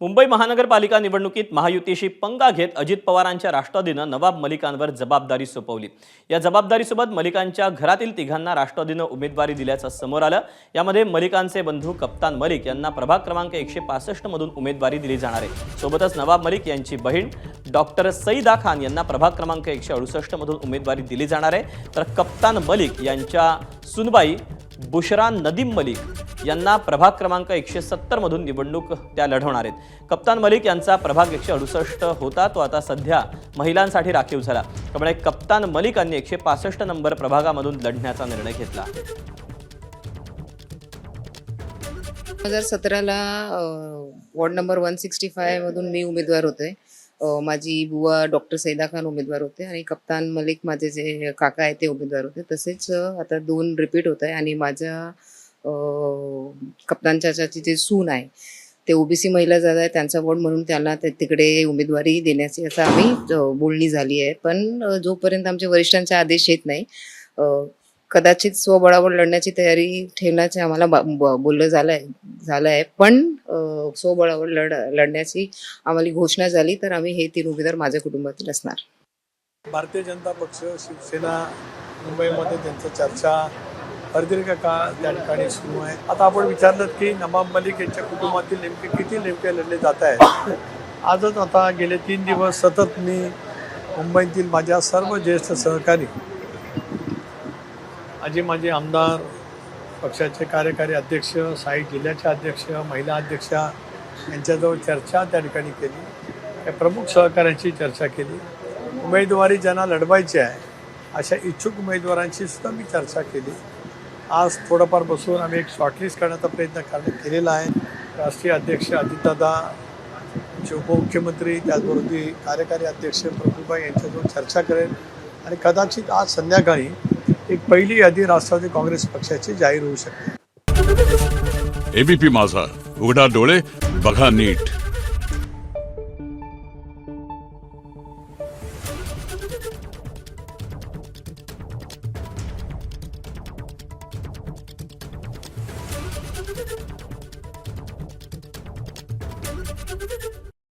मुंबई महानगरपालिका निवडणुकीत महायुतीशी पंगा घेत अजित पवारांच्या राष्ट्रवादीनं नवाब मलिकांवर जबाबदारी सोपवली। या जबाबदारीसोबत मलिकांच्या घरातील तिघांना राष्ट्रवादीनं उमेदवारी दिल्याचं समोर आलं। यामध्ये मलिकांचे बंधू कप्तान मलिक यांना प्रभाग क्रमांक 165 मधून उमेदवारी दिली जाणार आहे। सोबतच नवाब मलिक यांची बहीण डॉक्टर सईदा खान यांना प्रभाग क्रमांक 168 मधून उमेदवारी दिली जाणार आहे। तर कप्तान मलिक यांच्या सुनबाई बुशरा नदीम मलिक यांना प्रभाग क्रमांक 170 मधून निवडणूक त्या लढवणार आहेत। कप्तान मलिक यांचा प्रभाग 168 होता, तो आता सध्या महिलांसाठी राखीव झाला। त्यामुळे कप्तान मलिकांनी 165 नंबर प्रभागामधून लढण्याचा निर्णय घेतला। 2017ला वॉर्ड नंबर 165 मधून मी उमेदवार होते। माझी बुवा डॉक्टर सईदा खान उमेदवार होते आणि कप्तान मलिक माझे जे काका आहे ते उमेदवार होते। तसेच आता 2 रिपीट होत आहे आणि माझ्या कप्तान चाचाची जे सून आहे ते ओबीसी महिला जात आहे, त्यांचा वॉर्ड म्हणून त्यांना तिकडे उमेदवारी देण्याची असं आम्ही बोलणी झाली आहे। पण जोपर्यंत आमच्या वरिष्ठांचे आदेश येत नाही कदाचित स्वबळावर लढण्याची तयारी ठेवण्याचे आम्हाला बोललं झालं आहे। पण स्वबळावर लढण्याची आम्हाला घोषणा झाली तर आम्ही हे 3 उमेदवार माझ्या कुटुंबातील असणार। भारतीय जनता पक्ष शिवसेना मुंबईमध्ये त्यांचं चर्चा अर्धीर्घ काळ त्या ठिकाणी सुरू आहे। आता आपण विचारलं की नवाब मलिक यांच्या कुटुंबातील किती नेमके लढले जात आहेत। आजच आता गेले 3 दिवस सतत मी मुंबईतील माझ्या सर्व ज्येष्ठ सहकारी माझे आमदार, पक्षाचे कार्यकारी अध्यक्ष, साई जिल्ह्याचे अध्यक्ष, महिला अध्यक्षा यांच्याजवळ चर्चा त्या ठिकाणी केली। या प्रमुख सहकाऱ्यांची चर्चा केली। उमेदवारी ज्यांना लढवायची आहे अशा इच्छुक उमेदवारांची सुद्धा मी चर्चा केली। आज थोडंफार बसून आम्ही एक शॉर्टलिस्ट करण्याचा प्रयत्न केलेला आहे। राष्ट्रीय अध्यक्ष अजितदादा, उपमुख्यमंत्री, त्याचबरोबर कार्यकारी अध्यक्ष प्रफुल्लभाई यांच्याजवळ चर्चा करेल आणि कदाचित आज संध्याकाळी एक पहिली यादी राष्ट्रवादी काँग्रेस पक्षाची जाहीर होऊ शकते। एबीपी माझा, उघडा डोळे बघा नीट।